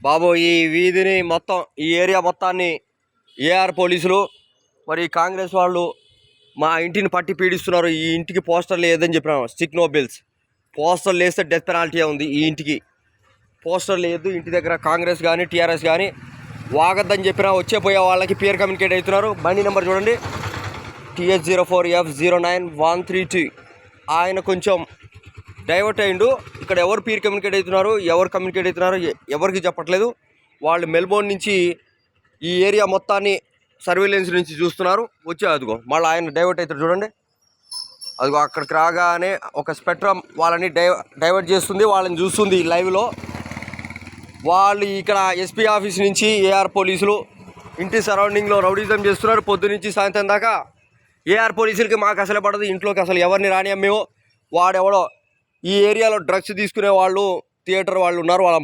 బాబు ఈ వీధిని మొత్తం ఈ ఏరియా మొత్తాన్ని ఏఆర్ పోలీసులు మరి కాంగ్రెస్ వాళ్ళు మా ఇంటిని పట్టి పీడిస్తున్నారు. ఈ ఇంటికి పోస్టర్ లేదని చెప్పినాం. స్టిక్ నో బిల్స్ పోస్టర్ లేస్తే డెత్ పెనాల్టీ ఉంది. ఈ ఇంటికి పోస్టర్ లేదు. ఇంటి దగ్గర కాంగ్రెస్ కానీ టీఆర్ఎస్ కానీ వాగద్దని చెప్పినా వచ్చే పోయే వాళ్ళకి పియర్ కమ్యూనికేట్ అవుతున్నారు. బండి నెంబర్ చూడండి, TH04F09132. ఆయన కొంచెం డైవర్ట్ అయ్యిండు. ఇక్కడ ఎవరు పీర్ కమ్యూనికేట్ అవుతున్నారు, ఎవరు కమ్యూనికేట్ అవుతున్నారు ఎవరికి చెప్పట్లేదు. వాళ్ళు మెల్బోర్న్ నుంచి ఈ ఏరియా మొత్తాన్ని సర్వేలెన్స్ నుంచి చూస్తున్నారు. వచ్చే అదిగో మళ్ళీ ఆయన డైవర్ట్ అవుతారు చూడండి. అదిగో అక్కడికి రాగానే ఒక స్పెక్ట్రమ్ వాళ్ళని డైవర్ట్ చేస్తుంది, వాళ్ళని చూస్తుంది లైవ్లో. వాళ్ళు ఇక్కడ ఎస్పీ ఆఫీస్ నుంచి ఏఆర్ పోలీసులు ఇంటి సరౌండింగ్లో రౌడీజం చేస్తున్నారు పొద్దునుంచి సాయంత్రం దాకా. ఏఆర్ పోలీసులకి మాకు అసలు పడదు, ఇంట్లోకి అసలు ఎవరిని రానియం మేము. వాడెవడో ఈ ఏరియాలో డ్రగ్స్ తీసుకునే వాళ్ళు థియేటర్ వాళ్ళు ఉన్నారు, వాళ్ళ